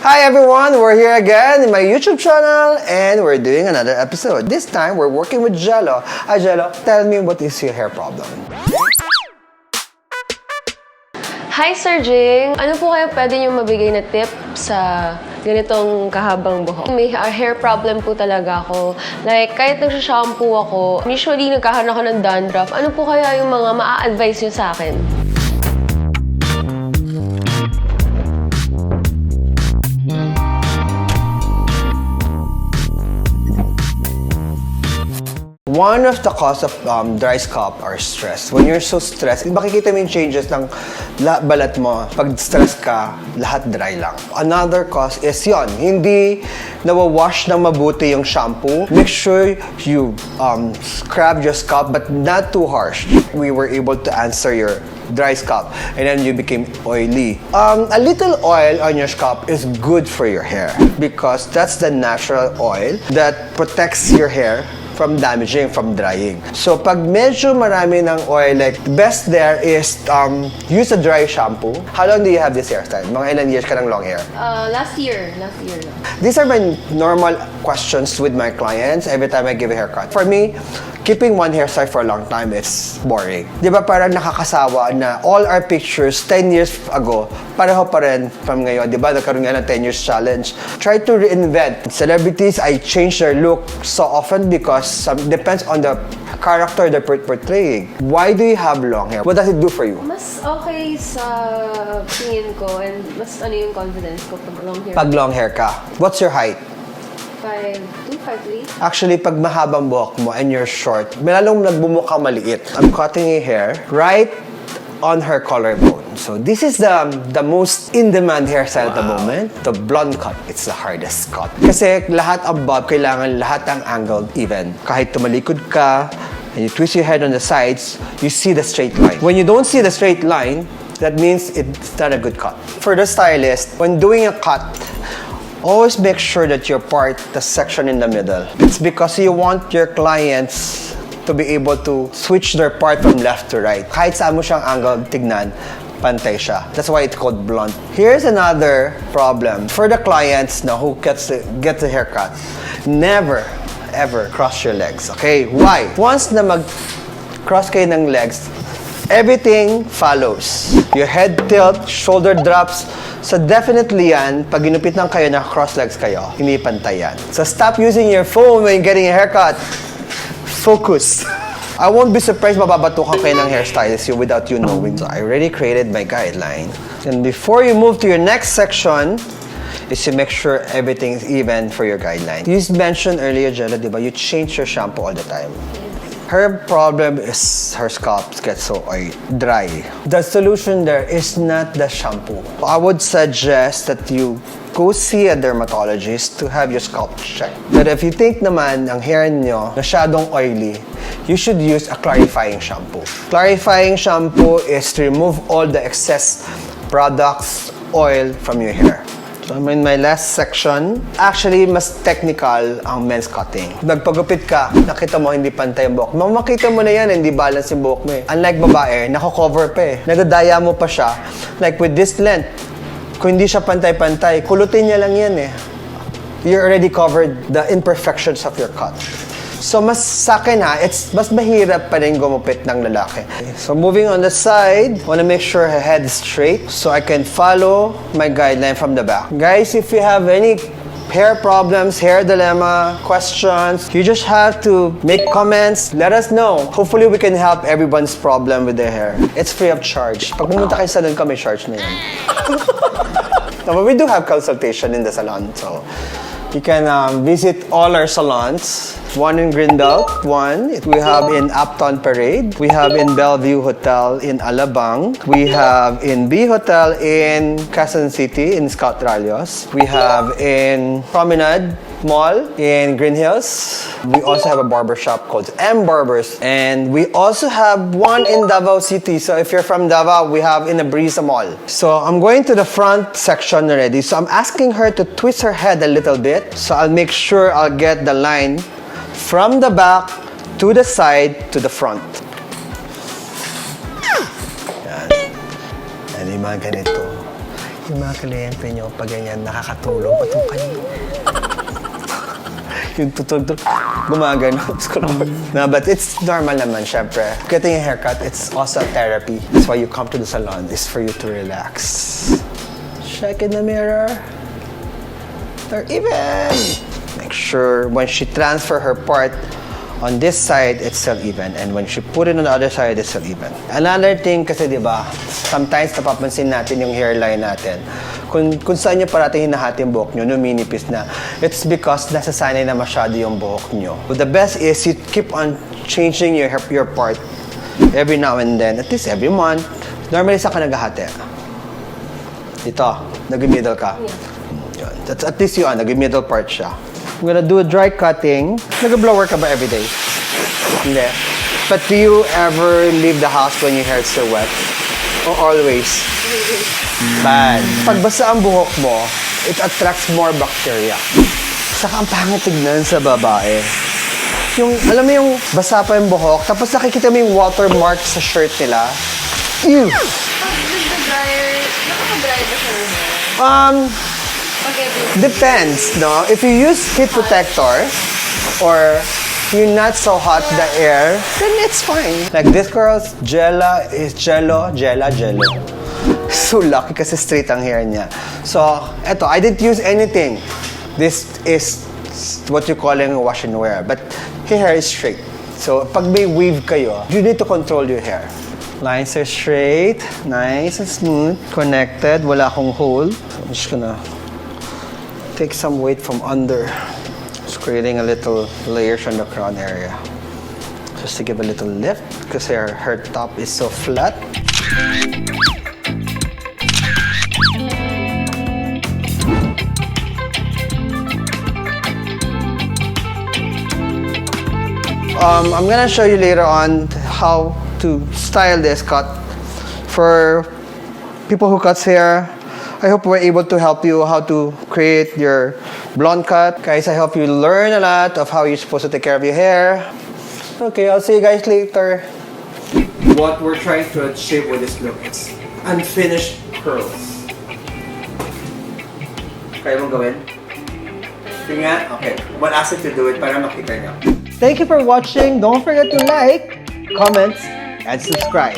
Hi everyone, we're here again in my YouTube channel and we're doing another episode. This time, we're working with Jello. Hi Jello, tell me what is your hair problem? Hi Sir Jing! Ano po kayo pwede nyo mabigay na tip sa ganitong kahabang buhok? May hair problem po talaga ako. Like, kahit nagsashampoo ako, usually nagkakaroon ako ng dandruff. Ano po kaya yung mga maa-advise nyo sa akin? One of the cause of dry scalp are stress. When you're so stressed, makikita mo yung changes ng balat mo. Pag stress ka, lahat dry lang. Another cause is yon, hindi nawawash ng mabuti yung shampoo. Make sure you scrub your scalp but not too harsh. We were able to answer your dry scalp and then you became oily. A little oil on your scalp is good for your hair because that's the natural oil that protects your hair from damaging, from drying. So, pag medyo marami ng oil, like, best there is use a dry shampoo. How long do you have this hairstyle? Mga ilan years ka ng long hair? Last year lang. These are my normal questions with my clients every time I give a haircut. For me, keeping one hairstyle for a long time is boring. Di ba parang nakakasawa na all our pictures 10 years ago, pareho pa rin from ngayon. Di ba nagkaroon nga ng 10 years challenge. Try to reinvent. Celebrities, I change their look so often because depends on the character they're portraying. Why do you have long hair? What does it do for you? Mas okay sa tingin ko and mas yung confidence ko pag long hair. Pag long hair ka. What's your height? 5'2", 5'3". Actually, pag mahabang buhok mo and you're short, lalong nagbumukha maliit. I'm cutting your hair right on her collarbone. So this is the most in-demand hairstyle at the moment. The blonde cut, it's the hardest cut. Kasi lahat ang bob, kailangan lahat ang angled even. Kahit tumalikod ka, and you twist your head on the sides, you see the straight line. When you don't see the straight line, that means it's not a good cut. For the stylist, when doing a cut, always make sure that you part the section in the middle. It's because you want your clients to be able to switch their part from left to right. Kahit saan mo siyang angle tignan, pantay siya. That's why it's called blunt. Here's another problem for the clients now who gets a haircut. Never, ever cross your legs. Okay? Why? Once na mag-cross kayo ng legs, everything follows. Your head tilt, shoulder drops. So definitely yan, pag ginupit lang kayo na cross legs kayo, hindi pantay yan. So stop using your phone when getting a haircut. Focus. I won't be surprised mababatukan kayo ng hairstylist without you knowing. So I already created my guideline. And before you move to your next section, is to make sure everything is even for your guideline. You mentioned earlier, Jella, diba, you change your shampoo all the time. Her problem is her scalp gets so dry. The solution there is not the shampoo. I would suggest that you go see a dermatologist to have your scalp checked. But if you think naman ang hair nyo masyadong oily, you should use a clarifying shampoo. Clarifying shampoo is to remove all the excess products, oil from your hair. So I'm in my last section. Actually, mas technical ang men's cutting. Nagpagupit ka, nakita mo hindi pantay ang buhok. Makita mo na yan, hindi balance yung buhok mo eh. Unlike babae, nako-cover pa eh. Nagdadaya mo pa siya. Like with this length, kung hindi siya pantay-pantay, kulutin niya lang yan eh. You already covered the imperfections of your cut. So mas sa akin it's mas mahirap pa rin gumupit ng lalaki. So moving on the side, wanna make sure her head is straight so I can follow my guideline from the back. Guys, if you have any hair problems, hair dilemma, questions, you just have to make comments, let us know. Hopefully we can help everyone's problem with their hair. It's free of charge. Pag pumunta kayo sa salon ka, may charge na yan. No, but we do have consultation in the salon, so you can visit all our salons. One in Greenbelt, we have in Upton Parade, we have in Bellevue Hotel in Alabang, we have in B Hotel in Quezon City in Scott Ralios, we have in Promenade Mall in Green Hills. We also have a barber shop called M Barbers, and we also have one in Davao City. So if you're from Davao, we have in the Brisa Mall. So I'm going to the front section already. So I'm asking her to twist her head a little bit. So I'll make sure I'll get the line from the back to the side to the front. Yan. Yan yung mga ganito. Yung mga kliyente nyo, pag ganyan, nakakatulong, patukan nyo. Yung tutulog, gumagano. No, but it's normal naman, syempre. Getting a haircut, it's also a therapy. That's why you come to the salon, is for you to relax. Check in the mirror. They're even. Make sure when she transfer her part on this side, it's still even. And when she put it on the other side, it's still even. Another thing kasi, di ba, sometimes napapansin natin yung hairline natin. Kung saan nyo parating hinahati yung buhok nyo, numinipis na, it's because nasasanay na masyado yung buhok nyo. But the best is you keep on changing your part every now and then, at least every month. Normally, saan ka naghahati? Dito, nag-middle ka. Yun. That's at least yun, nag-middle part siya. I'm gonna do a dry cutting. Nag-blower ka ba everyday? Hindi. But do you ever leave the house when your hair is still wet? Or always? Bad. Pag basa ang buhok mo, it attracts more bacteria. Saka ang pangit tignan sa babae. Yung, alam mo yung basa pa yung buhok, tapos nakikita mo yung watermark sa shirt nila. Ew! Pag nag-dryer, nakaka-dry ba siya rin? Depends, no? If you use heat protector or you're not so hot the air, then it's fine. Like this girl's Jella is jello. So lucky kasi straight ang hair niya. So, eto, I didn't use anything. This is what you're calling wash and wear. But her hair is straight. So, pag may weave kayo, you need to control your hair. Lines are straight, nice and smooth, connected, wala akong hole. So, I'm just gonna take some weight from under. Just creating a little layers on the crown area. Just to give a little lift because her top is so flat. I'm gonna show you later on how to style this cut. For people who cuts hair, I hope we're able to help you how to create your blonde cut. Guys, I hope you learn a lot of how you're supposed to take care of your hair. Okay, I'll see you guys later. What we're trying to achieve with this look is unfinished curls. Kaya mong gawin? Sige nga? Okay. We'll ask you to do it para makita nyo. Thank you for watching. Don't forget to like, comment, and subscribe.